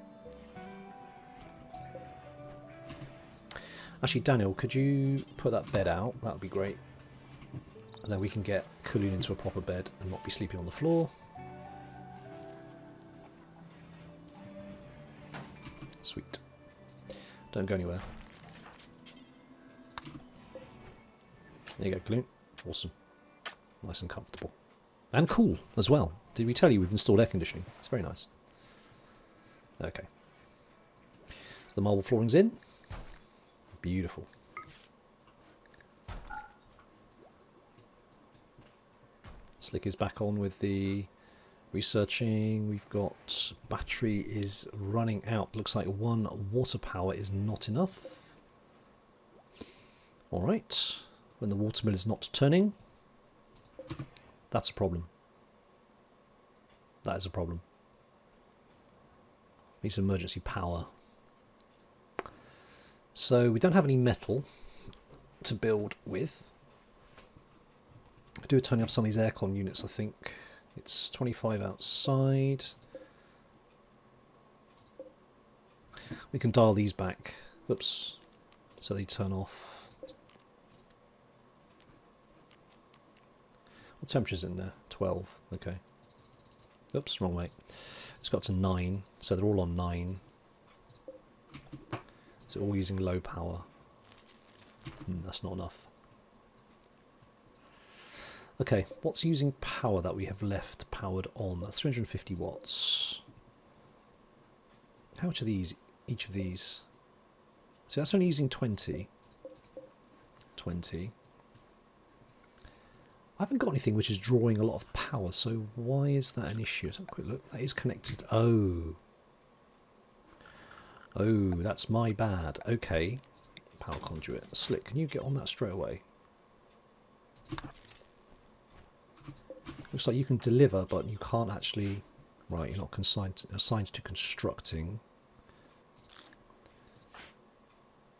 Actually, Daniel, could you put that bed out? That would be great. And then we can get Kaloon into a proper bed and not be sleeping on the floor. Sweet. Don't go anywhere. There you go, Kaloon. Awesome. Nice and comfortable. And cool as well. Did we tell you we've installed air conditioning? It's very nice. Okay. So the marble flooring's in. Beautiful. Slick is back on with the researching. We've got battery is running out. Looks like one water power is not enough. Alright. When the water mill is not turning, that's a problem. That is a problem. Need some emergency power. So we don't have any metal to build with. I do turn off some of these aircon units, I think. It's 25 outside. We can dial these back. Whoops. So they turn off. What temperature's in there? 12. Okay. Oops, wrong way. It's got to 9, so they're all on 9. So all using low power. That's not enough. Okay, what's using power that we have left powered on? That's 350 watts. How much are these? Each of these? So that's only using 20. 20. I haven't got anything which is drawing a lot of power, so why is that an issue? Let's have a quick look. That is connected. Oh. Oh, that's my bad. Okay. Power conduit. Slick, can you get on that straight away? Looks like you can deliver, but you can't actually... Right, you're not assigned to constructing.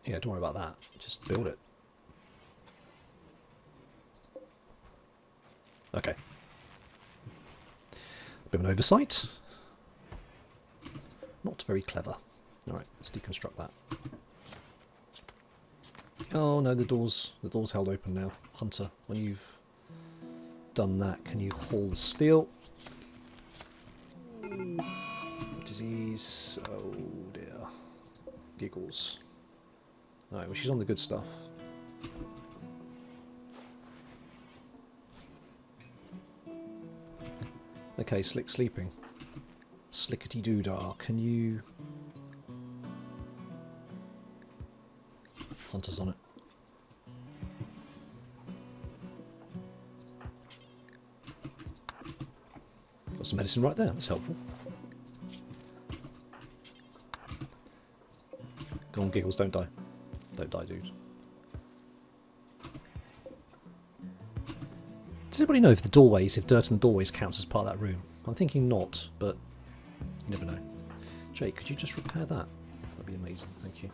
Yeah, don't worry about that. Just build it. Okay. Bit of an oversight. Not very clever. Alright, let's deconstruct that. Oh no, the door's held open now. Hunter, when you've done that, can you haul the steel? Disease. Oh dear. Giggles. Alright, well she's on the good stuff. Okay, Slick sleeping. Slickety doodah. Can you... Hunter's on it. Got some medicine right there, that's helpful. Go on, Giggles, don't die. Don't die, dude. Does anybody know if the doorways, if dirt in the doorways counts as part of that room? I'm thinking not, but you never know. Jake, could you just repair that? That'd be amazing, thank you.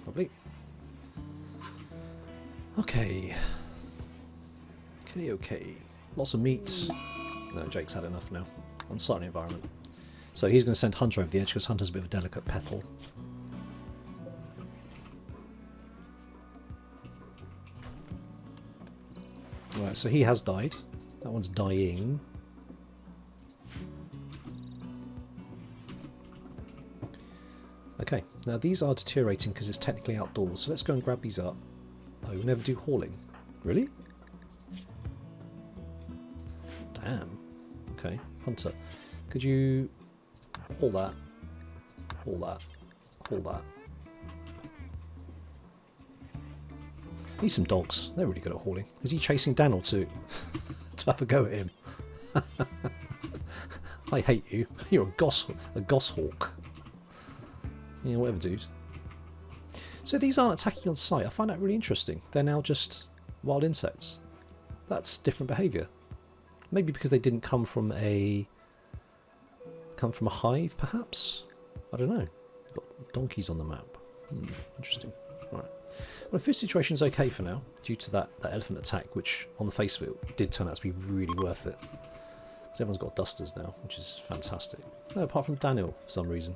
Lovely. Okay. Okay. Lots of meat. No, Jake's had enough now. Unsightly environment. So he's going to send Hunter over the edge because Hunter's a bit of a delicate petal. Right, so he has died. That one's dying. Okay, now these are deteriorating because it's technically outdoors, so let's go and grab these up. Oh, we'll never do hauling. Really? Damn. Okay, Hunter. Could you haul that? Haul that. Haul that. Need some dogs. They're really good at hauling. Is he chasing Daniel to have a go at him? I hate you. You're a goshawk. Yeah, whatever, dude. So these aren't attacking on sight. I find that really interesting. They're now just wild insects. That's different behaviour. Maybe because they didn't come from a hive, perhaps. I don't know. They've got donkeys on the map. Interesting. All right. Well, the food situation is okay for now, due to that elephant attack, which, on the face of it, did turn out to be really worth it. Because everyone's got dusters now, which is fantastic. No, apart from Daniel, for some reason.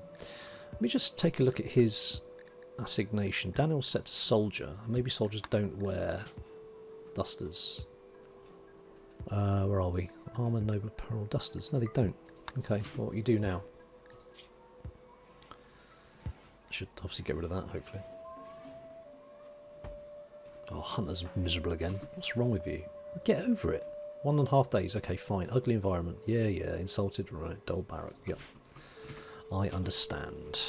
Let me just take a look at his assignation. Daniel's set to soldier. Maybe soldiers don't wear dusters. Where are we? Armour, noble apparel, dusters. No, they don't. Okay, well, what you do now? I should obviously get rid of that, hopefully. Oh, Hunter's miserable again. What's wrong with you? Get over it. 1.5 days. Okay, fine. Ugly environment. Yeah, insulted. Right. Dull barrack. Yep. I understand.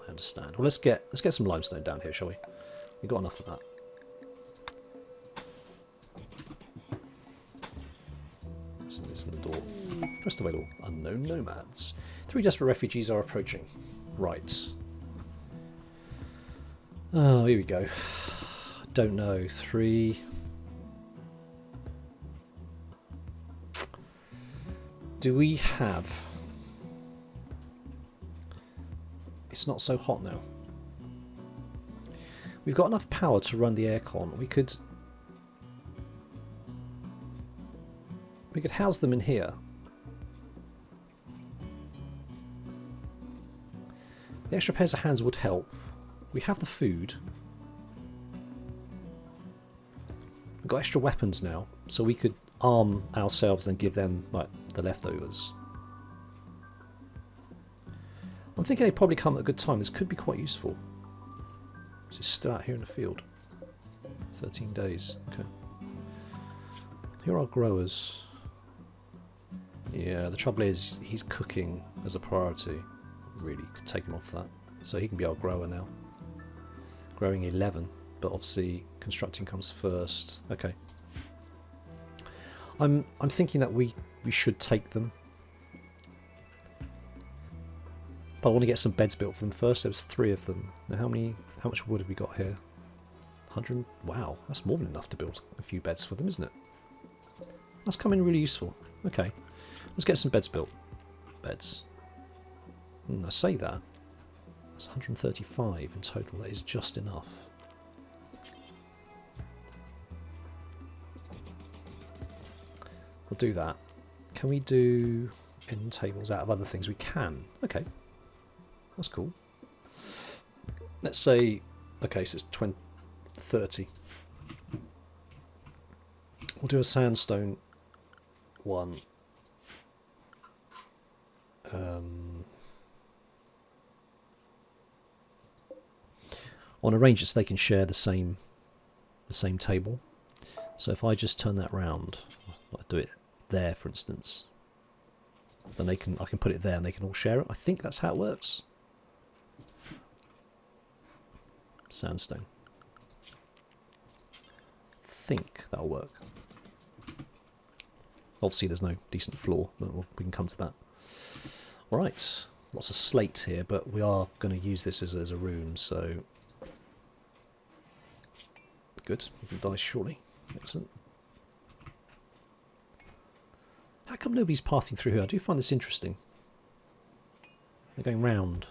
I understand. Well, let's get some limestone down here, shall we? We've got enough of that. So this in the door. Rest available. Unknown nomads. 3 desperate refugees are approaching. Right. Oh, here we go. Don't know. 3. Do we have it's not so hot now. We've got enough power to run the aircon. We could house them in here. The extra pairs of hands would help. We have the food. We've got extra weapons now, so we could arm ourselves and give them like the leftovers. I'm thinking they probably come at a good time. This could be quite useful. It's still out here in the field. 13 days. Okay. Here are our growers. Yeah, the trouble is he's cooking as a priority. Really could take him off that. So he can be our grower now. Growing 11, but obviously constructing comes first. Okay. I'm thinking that we should take them. But I want to get some beds built for them first. There was 3 of them. Now how much wood have we got here? 100. Wow, that's more than enough to build a few beds for them, isn't it? That's coming really useful. Okay. Let's get some beds built. Beds. I say that. That's 135 in total. That is just enough. We'll do that. Can we do end tables out of other things? We can. Okay. That's cool. Let's say, okay, so it's 30. We'll do a sandstone one. I want to arrange it so they can share the same table. So if I just turn that round, I do it there, for instance, then I can put it there and they can all share it. I think that's how it works. Sandstone. I think that'll work. Obviously there's no decent floor, but we can come to that. Alright, lots of slate here, but we are going to use this as a room, so good. We can die shortly. Excellent. How come nobody's passing through here? I do find this interesting. They're going round.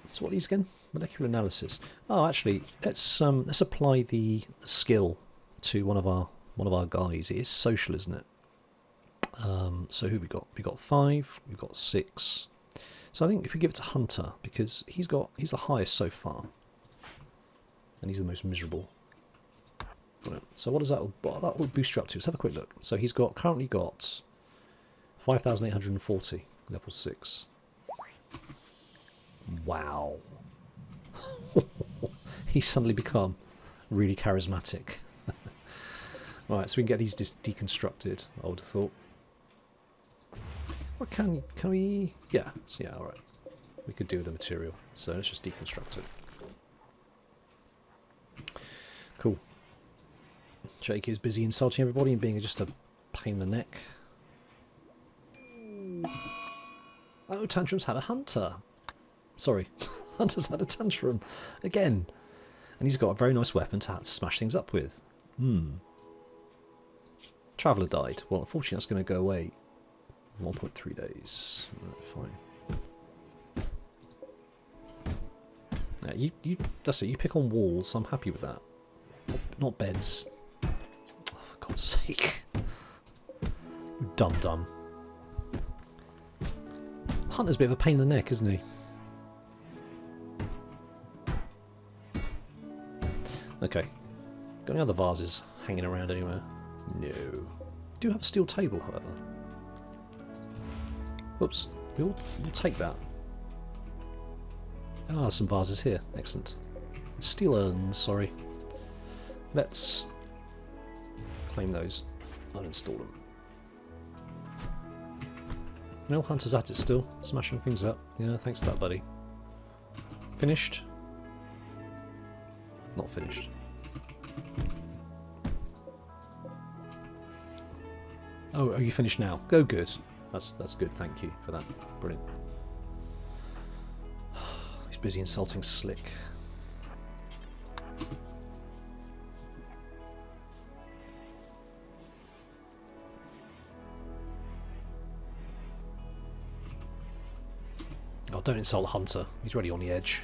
So what are these again? Molecular analysis. Oh, actually, let's apply the skill to one of our guys. It is social, isn't it? So who have we got? We got 5. We've got 6. So I think if we give it to Hunter, because he's the highest so far, and he's the most miserable. Right. So what that will boost you up to? Let's have a quick look. So he's currently got 5,840, level 6. Wow. He's suddenly become really charismatic. Right, so we can get these deconstructed, I would have thought. What can we... Yeah, so yeah, alright. We could do the material, so let's just deconstruct it. Cool. Jake is busy insulting everybody and being just a pain in the neck. Oh, Tantrum's had a hunter. Sorry, Hunter's had a tantrum again. And he's got a very nice weapon to smash things up with. Traveller died. Well, unfortunately that's going to go away in 1.3 days. Right, fine. Yeah, that's it. You pick on walls. I'm happy with that. Not beds. Oh, for God's sake. Dumb. Hunter's a bit of a pain in the neck, isn't he? Okay. Got any other vases hanging around anywhere? No. We do have a steel table, however. Whoops. We'll take that. Ah, some vases here. Excellent. Steel urns, sorry. Let's claim those. Uninstall them. No, Hunter's at it still. Smashing things up. Yeah, thanks to that, buddy. Finished? Not finished. Oh, are you finished now? Go good. That's good, thank you for that. Brilliant. He's busy insulting Slick. don't insult the hunter. He's already on the edge.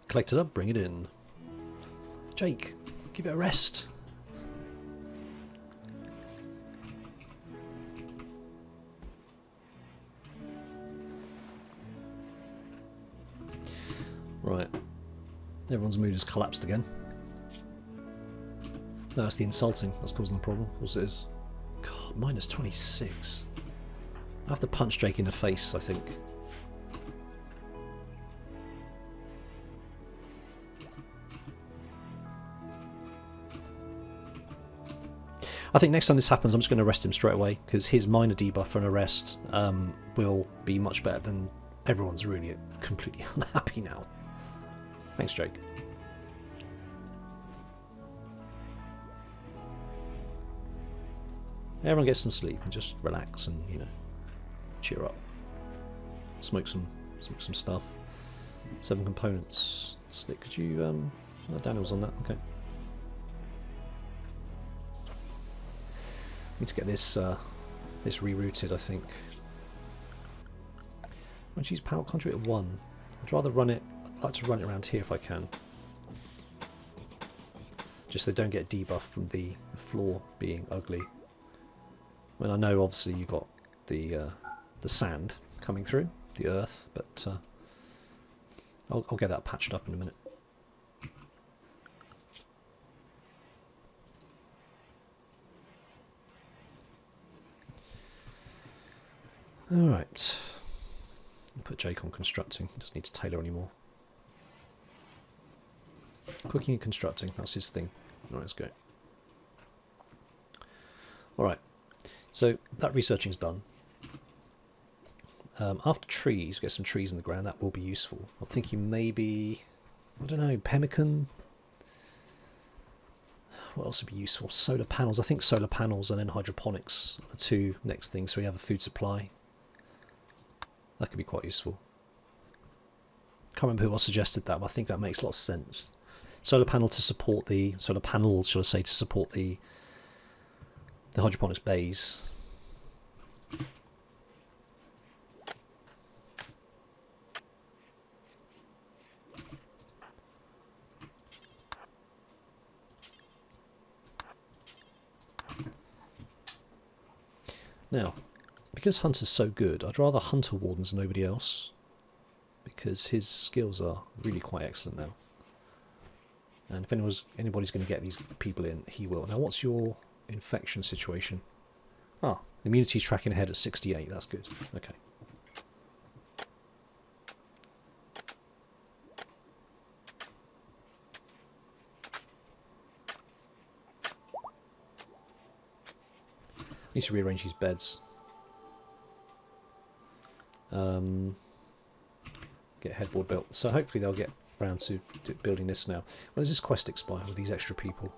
Collect it up, bring it in. Jake, give it a rest. Right. Everyone's mood has collapsed again. No, it's the insulting that's causing the problem. Of course it is. God, minus 26. I have to punch Jake in the face, I think. I think next time this happens, I'm just going to arrest him straight away, because his minor debuff for an arrest will be much better than everyone's really completely unhappy now. Thanks, Jake. Everyone gets some sleep and just relax and, you know, cheer up. Smoke some stuff. 7 components. Slick, could you oh, Daniel's on that, okay. Need to get this this rerouted, I think. I'll choose power conduit at 1. I'd rather run it. I'd like to run it around here if I can. Just so they don't get debuff from the floor being ugly. I mean, I know obviously you got the sand coming through, the earth, but I'll get that patched up in a minute. Alright. Put Jake on constructing. He doesn't need to tailor anymore. Cooking and constructing, that's his thing. Alright, let's go. Alright. So that researching's done. After trees, get some trees in the ground, that will be useful. I'm thinking maybe, I don't know, pemmican. What else would be useful? Solar panels. I think solar panels and then hydroponics are the 2 next things, so we have a food supply. That could be quite useful. Can't remember who else suggested that, but I think that makes a lot of sense. Solar panel to support the solar panels, shall I say, to support the hydroponics bays. Now, because Hunter's so good, I'd rather Hunter Wardens than nobody else, because his skills are really quite excellent now. And if anybody's going to get these people in, he will. Now, what's your infection situation? Ah, immunity's tracking ahead at 68. That's good. Okay. Need to rearrange his beds. Get headboard built. So hopefully they'll get around to building this now. When does this quest expire with these extra people?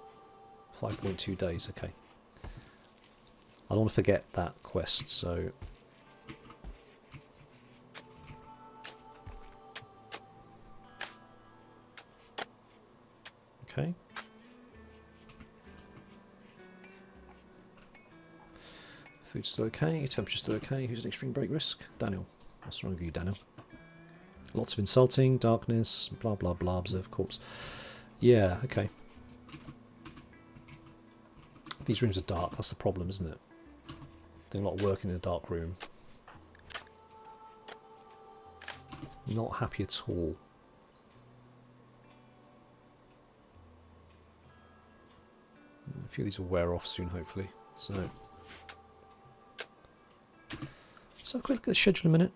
5.2 days, okay. I don't want to forget that quest, so... Okay. Food's still okay, temperature's still okay. Who's an extreme break risk? Daniel. What's wrong with you, Daniel? Lots of insulting, darkness, blah blah blah, observe corpse. Yeah, okay. These rooms are dark, that's the problem, isn't it? Doing a lot of work in a dark room. Not happy at all. A few of these will wear off soon, hopefully. So, let's have a quick look at the schedule in a minute.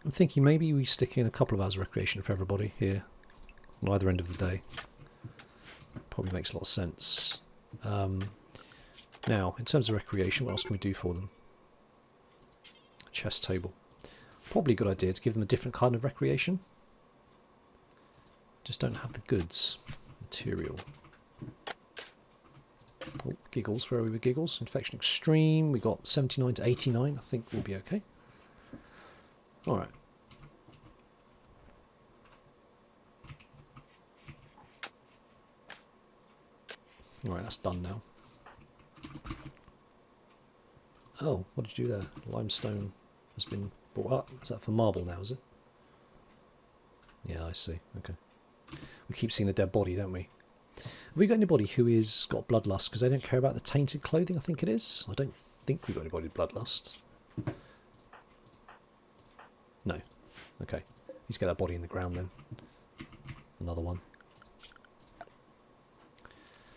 I'm thinking maybe we stick in a couple of hours of recreation for everybody here on either end of the day. Probably makes a lot of sense. Now, in terms of recreation, what else can we do for them? Chess table. Probably a good idea to give them a different kind of recreation. Just don't have the goods. Material. Oh, giggles. Where are we with giggles? Infection extreme. We got 79 to 89. I think we'll be okay. Alright. Alright, that's done now. Oh, what did you do there? Limestone has been brought up. Is that for marble now, is it? Yeah, I see. Okay. We keep seeing the dead body, don't we? Have we got anybody who is got bloodlust? Because they don't care about the tainted clothing, I think it is. I don't think we've got anybody with bloodlust. No. Okay. Need to get that body in the ground then. Another one.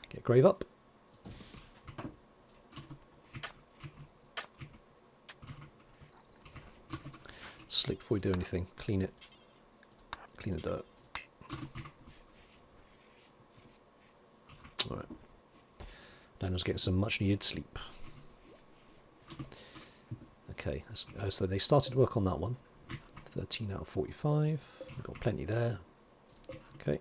Get grave up. Sleep before we do anything. Clean it. Clean the dirt. Alright. Daniel's getting some much needed sleep. Okay, so they started work on that one. 13 out of 45. We've got plenty there. Okay.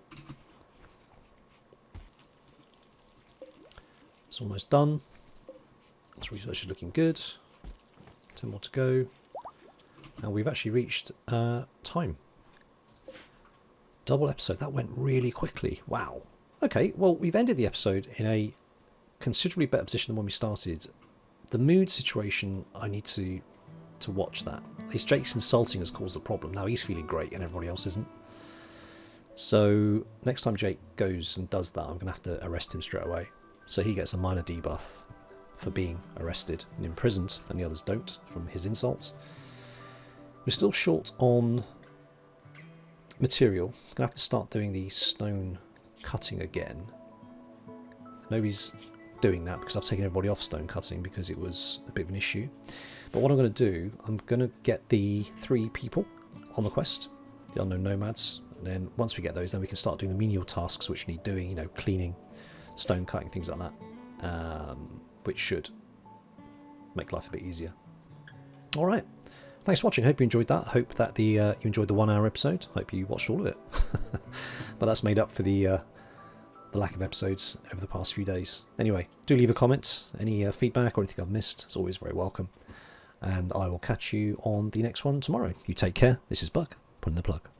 It's almost done. This research is looking good. 10 more to go. And we've actually reached time. Double episode. That went really quickly. Wow. Okay, well, we've ended the episode in a considerably better position than when we started. The mood situation, I need to watch that. It's Jake's insulting has caused the problem. Now he's feeling great and everybody else isn't. So next time Jake goes and does that, I'm going to have to arrest him straight away. So he gets a minor debuff for being arrested and imprisoned, and the others don't from his insults. We're still short on material. I'm going to have to start doing the stone cutting again. Nobody's doing that because I've taken everybody off stone cutting because it was a bit of an issue. But what I'm going to do, I'm going to get the 3 people on the quest, the unknown nomads, and then once we get those, then we can start doing the menial tasks which need doing, you know, cleaning, stone cutting, things like that, which should make life a bit easier. All right. Thanks for watching. Hope you enjoyed that. Hope that you enjoyed the 1 hour episode. Hope you watched all of it. But that's made up for the lack of episodes over the past few days. Anyway, do leave a comment. Any feedback or anything I've missed, it's always very welcome. And I will catch you on the next one tomorrow. You take care. This is Buck, putting the plug.